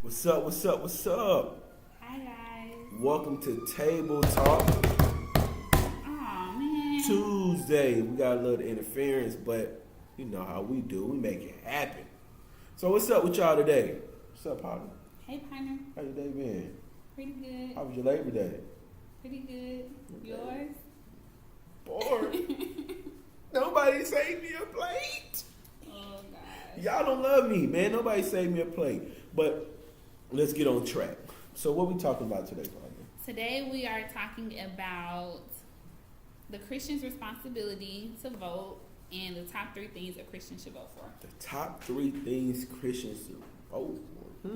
What's up? What's up? What's up? Hi guys. Welcome to Table Talk Oh man. Tuesday. We got a little interference, but you know how we do. We make it happen. So what's up with y'all today? What's up, partner? Hey partner. How your day been? Pretty good. How was your Labor Day? Pretty good. Yours? Bored. Nobody saved me a plate. Oh gosh. Y'all don't love me, man. Nobody saved me a plate. But let's get on track. So what we talking about today, partner? Today we are talking about the Christian's responsibility to vote and the top 3 things a Christian should vote for. The top 3 things Christians should vote for.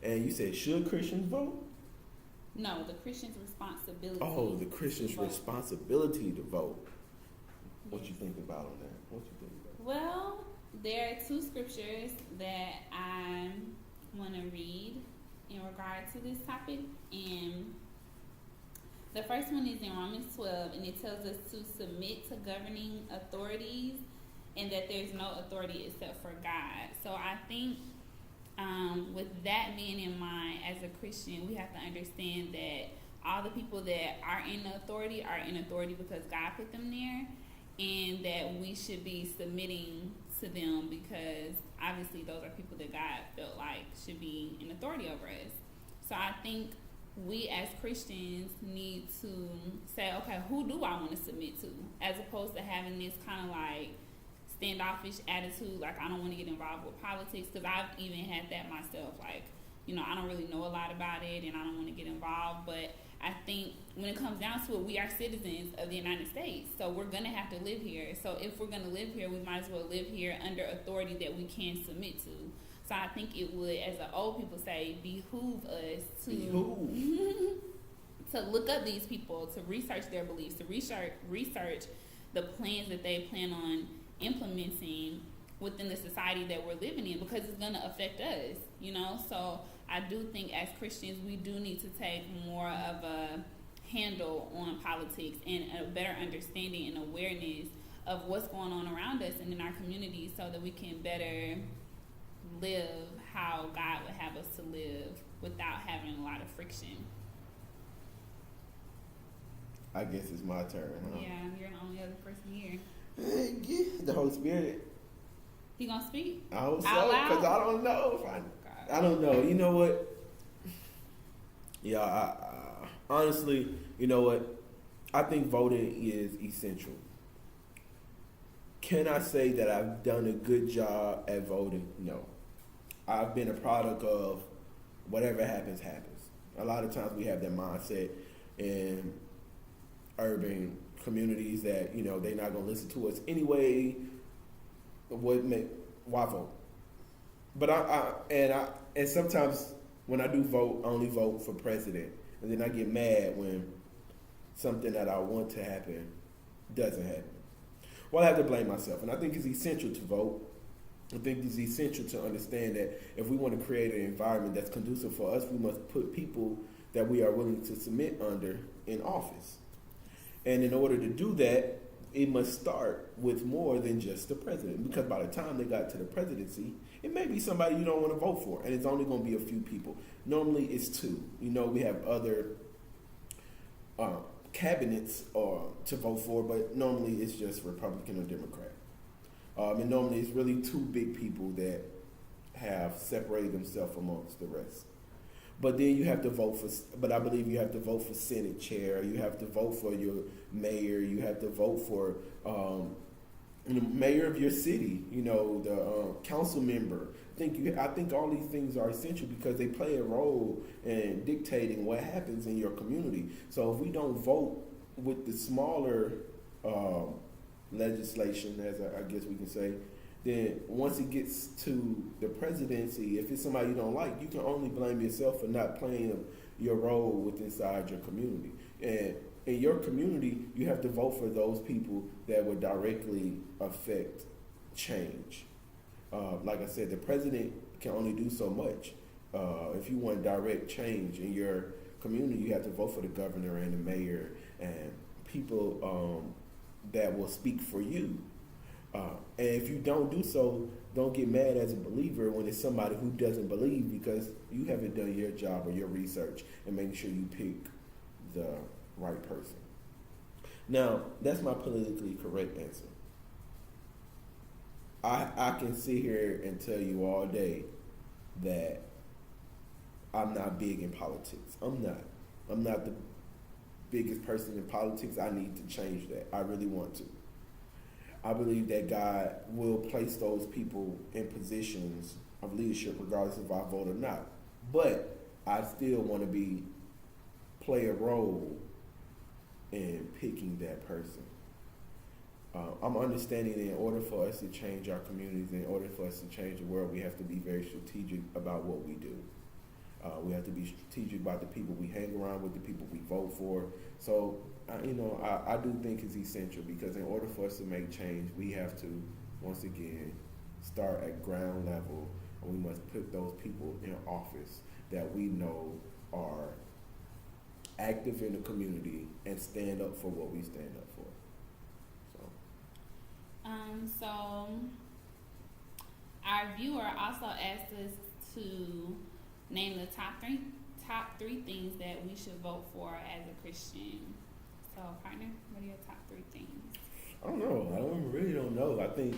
And you said, should Christians vote? No, the Christian's responsibility. Oh, the Christian's to vote. responsibility to vote. What Yes. you think about on that? What you think about? Well, there are 2 scriptures that I want to read in regard to this topic, and the first one is in Romans 12, and it tells us to submit to governing authorities and that there's no authority except for God. So I think with that being in mind, as a Christian, we have to understand that all the people that are in authority because God put them there, and that we should be submitting to them because obviously those are people that God felt like should be in authority over us. So I think we as Christians need to say, okay, who do I want to submit to? As opposed to having this kind of like standoffish attitude, like I don't want to get involved with politics, because I've even had that myself. Like, you know, I don't really know a lot about it and I don't want to get involved, but I think when it comes down to it, we are citizens of the United States, so we're going to have to live here. So if we're going to live here, we might as well live here under authority that we can submit to. So I think it would, as the old people say, behoove us to to look up these people, to research their beliefs, to research the plans that they plan on implementing within the society that we're living in, because it's going to affect us, you know. So I do think as Christians we do need to take more of a handle on politics and a better understanding and awareness of what's going on around us and in our community, so that we can better live how God would have us to live without having a lot of friction. I guess it's my turn, huh? Yeah, you're the only other person here. The Holy Spirit. He gonna speak? I hope so, Out loud? because I don't know if I don't know. You know what? Yeah, I honestly, you know what? I think voting is essential. Can I say that I've done a good job at voting? No. I've been a product of whatever happens, happens. A lot of times we have that mindset in urban communities that, you know, they're not going to listen to us anyway. Why vote? But and sometimes when I do vote, I only vote for president, and then I get mad when something that I want to happen doesn't happen. Well, I have to blame myself, and I think it's essential to vote. I think it's essential to understand that if we want to create an environment that's conducive for us, we must put people that we are willing to submit under in office. And in order to do that, it must start with more than just the president, because by the time they got to the presidency, it may be somebody you don't want to vote for, and it's only going to be a few people. Normally it's 2. You know, we have other cabinets to vote for, but normally it's just Republican or Democrat. And normally it's really 2 big people that have separated themselves amongst the rest. But then you have to vote for, but I believe you have to vote for Senate chair, you have to vote for your mayor, you have to vote for the mayor of your city, you know, the council member. I think all these things are essential because they play a role in dictating what happens in your community. So if we don't vote with the smaller legislation, as I guess we can say, then once it gets to the presidency, if it's somebody you don't like, you can only blame yourself for not playing your role within inside your community. And in your community, you have to vote for those people that would directly affect change. Like I said, the president can only do so much. If you want direct change in your community, you have to vote for the governor and the mayor and people that will speak for you. And if you don't do so, don't get mad as a believer when it's somebody who doesn't believe because you haven't done your job or your research and making sure you pick the right person. Now, that's my politically correct answer. I can sit here and tell you all day that I'm not big in politics. I'm not. I'm not the biggest person in politics. I need to change that. I really want to. I believe that God will place those people in positions of leadership regardless if I vote or not. But I still want to play a role in picking that person. I'm understanding that in order for us to change our communities, in order for us to change the world, we have to be very strategic about what we do. We have to be strategic about the people we hang around with, the people we vote for. So, I do think it's essential because in order for us to make change, we have to, once again, start at ground level, and we must put those people in office that we know are active in the community and stand up for what we stand up for. So our viewer also asked us to name the top three things that we should vote for as a Christian. So, partner, what are your top three things? I don't know. I really don't know. I think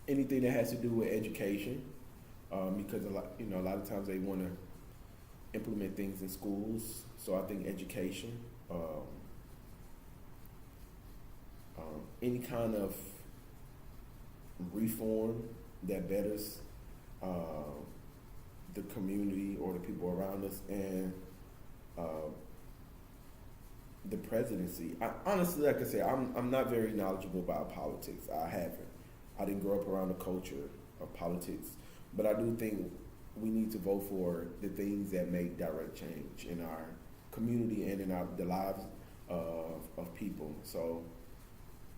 anything that has to do with education, because a lot of times they want to implement things in schools. So I think education, any kind of reform that betters the community or the people around us, and the presidency. Honestly, like I said, I'm not very knowledgeable about politics. I didn't grow up around the culture of politics, but I do think we need to vote for the things that make direct change in our community and in the lives of people. So,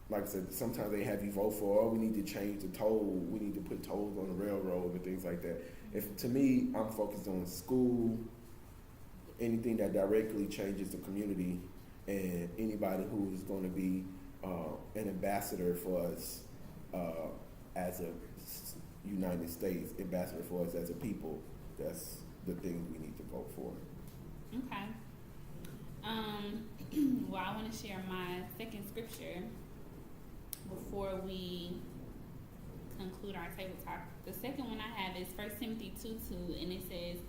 like I said, sometimes they have you vote for, we need to change the toll, we need to put tolls on the railroad and things like that. To me, I'm focused on school, anything that directly changes the community, and anybody who is going to be an ambassador for us as a United States, ambassador for us as a people. That's the thing we need to vote for. Okay. Well, I want to share my second scripture before we conclude our table talk. The second one I have is 1 Timothy 2:2, and it says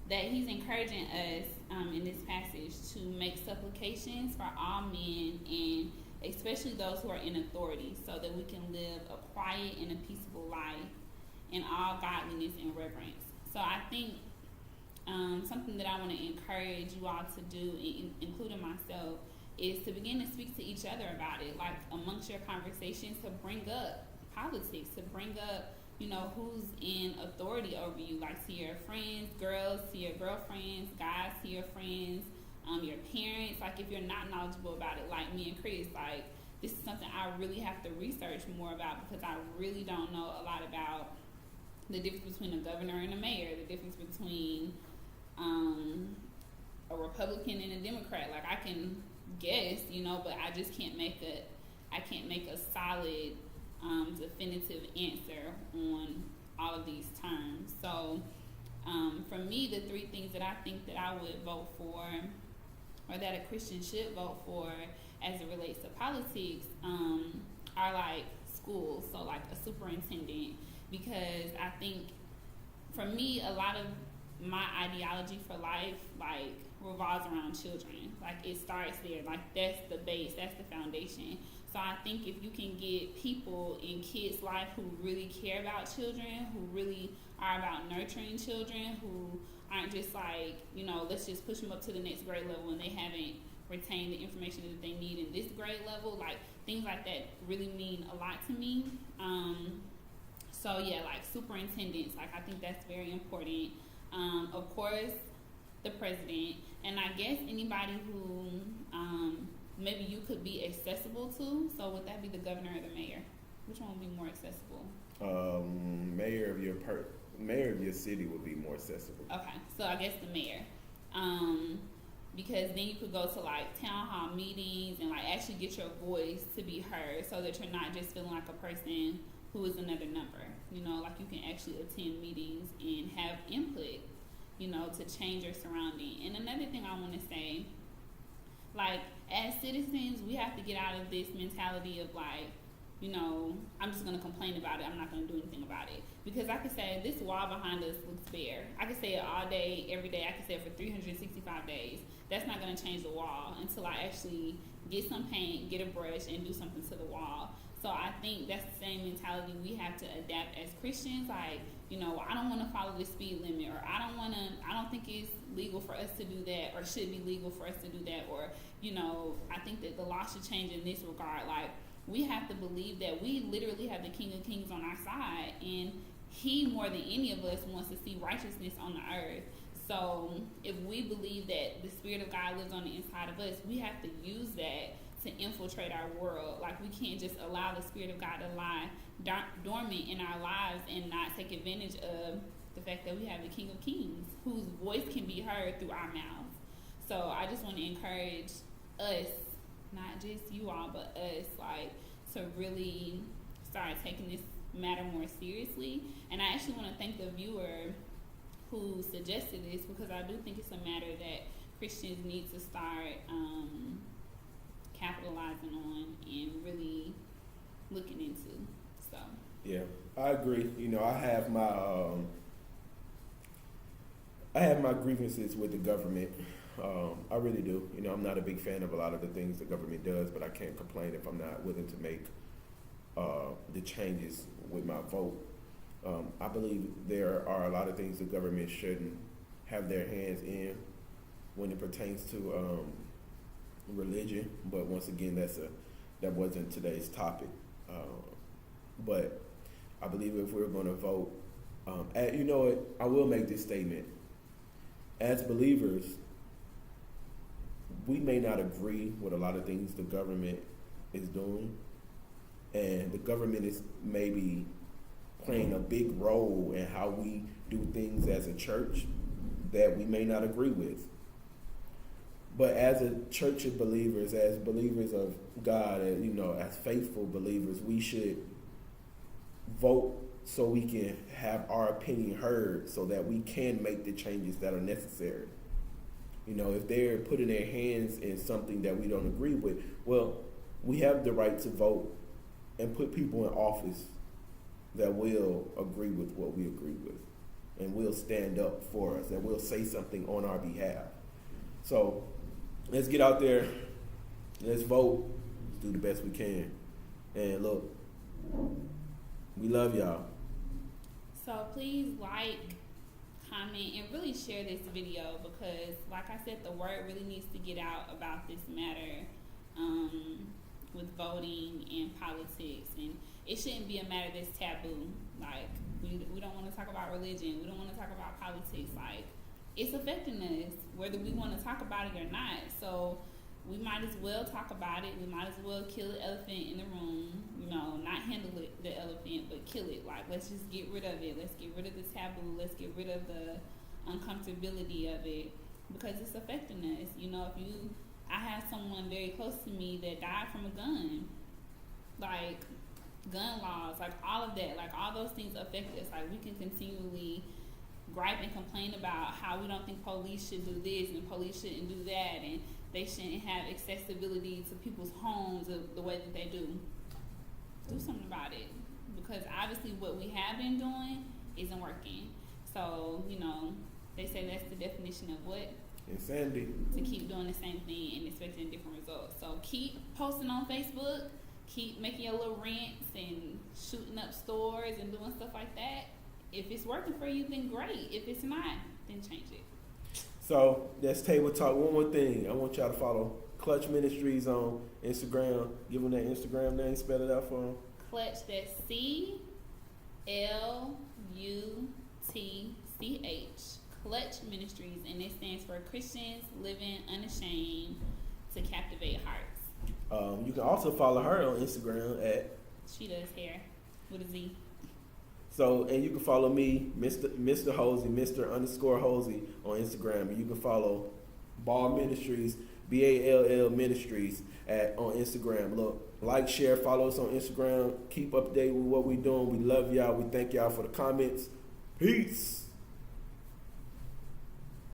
that he's encouraging us in this passage to make supplications for all men, and especially those who are in authority, so that we can live a quiet and a peaceable life in all godliness and reverence. So I think something that I want to encourage you all to do, including myself, is to begin to speak to each other about it, like amongst your conversations, to bring up politics, to bring up, who's in authority over you, like to your friends, girls to your girlfriends, guys to your friends, your parents. Like if you're not knowledgeable about it, like me and Chris, like this is something I really have to research more about because I really don't know a lot about the difference between a governor and a mayor, the difference between a Republican and a Democrat. Like I can guess, but I just can't make a solid definitive answer on all of these terms. So for me, the three things that I think that I would vote for, or that a Christian should vote for as it relates to politics, are like schools, so like a superintendent, because I think for me, a lot of my ideology for life like revolves around children. Like it starts there, like that's the base, that's the foundation. So I think if you can get people in kids' life who really care about children, who really are about nurturing children, who aren't just like, let's just push them up to the next grade level and they haven't retained the information that they need in this grade level, like things like that really mean a lot to me. So yeah, like superintendents, like I think that's very important. Of course, the president, and I guess anybody who maybe you could be accessible to. So would that be the governor or the mayor? Which one would be more accessible? Mayor of your city would be more accessible. Okay, so I guess the mayor. Because then you could go to like town hall meetings and like actually get your voice to be heard, so that you're not just feeling like a person who is another number. You know, like you can actually attend meetings and have input, you know, to change your surrounding. And another thing I want to say, like, as citizens, we have to get out of this mentality of like, you know, I'm just going to complain about it. I'm not going to do anything about it. Because I could say this wall behind us looks bare. I could say it all day, every day. I could say it for 365 days. That's not going to change the wall until I actually get some paint, get a brush, and do something to the wall. So I think that's the same mentality we have to adapt as Christians. Like, you know, I don't want to follow the speed limit, or I don't think it's legal for us to do that, or should be legal for us to do that, or, you know, I think that the law should change in this regard. Like, we have to believe that we literally have the King of Kings on our side, and he, more than any of us, wants to see righteousness on the earth. So if we believe that the Spirit of God lives on the inside of us, we have to use that to infiltrate our world. Like, we can't just allow the Spirit of God to lie dormant in our lives and not take advantage of the fact that we have the King of Kings, whose voice can be heard through our mouths. So I just want to encourage us, not just you all, but us, like, to really start taking this matter more seriously. And I actually want to thank the viewer who suggested this, because I do think it's a matter that Christians need to start capitalizing on and really looking into. So yeah, I agree. You know, I have my grievances with the government. I really do. You know, I'm not a big fan of a lot of the things the government does, but I can't complain if I'm not willing to make the changes with my vote. I believe there are a lot of things the government shouldn't have their hands in when it pertains to religion, but once again, that wasn't today's topic. But I believe if we're going to vote, you know what, I will make this statement. As believers, we may not agree with a lot of things the government is doing, and the government is maybe playing a big role in how we do things as a church that we may not agree with. But as a church of believers, as believers of God, you know, as faithful believers, we should vote so we can have our opinion heard, so that we can make the changes that are necessary. You know, if they're putting their hands in something that we don't agree with, well, we have the right to vote and put people in office that will agree with what we agree with, and will stand up for us, and will say something on our behalf. So let's get out there, let's vote, let's do the best we can. And look, we love y'all. So please like, comment, and really share this video, because like I said, the word really needs to get out about this matter with voting and politics. And it shouldn't be a matter that's taboo. Like, we don't want to talk about religion, we don't want to talk about politics. Like, it's affecting us whether we want to talk about it or not. So we might as well talk about it. We might as well kill the elephant in the room. You know, not handle it, the elephant, but kill it. Like, let's just get rid of it. Let's get rid of the taboo. Let's get rid of the uncomfortability of it, because it's affecting us. You know, I have someone very close to me that died from a gun. Like, gun laws, like all of that, like all those things affect us. Like, we can continually gripe and complain about how we don't think police should do this and police shouldn't do that, and they shouldn't have accessibility to people's homes the way that they do. Do something about it, because obviously what we have been doing isn't working. So, you know, they say that's the definition of what? Insanity. To keep doing the same thing and expecting different results. So keep posting on Facebook, keep making your little rants and shooting up stores and doing stuff like that. If it's working for you, then great. If it's not, then change it. So that's Table Talk. One more thing. I want y'all to follow Clutch Ministries on Instagram. Give them that Instagram name. Spell it out for them. Clutch, that's CLUTCH. Clutch Ministries, and it stands for Christians Living Unashamed to Captivate Hearts. You can also follow her on Instagram at She Does Hair with a Z. So, and you can follow me, Mr. Hosey, Mr._Hosey on Instagram. And you can follow Ball Ministries, BALL Ministries on Instagram. Look, Like, share, follow us on Instagram. Keep updated with what we're doing. We love y'all. We thank y'all for the comments. Peace.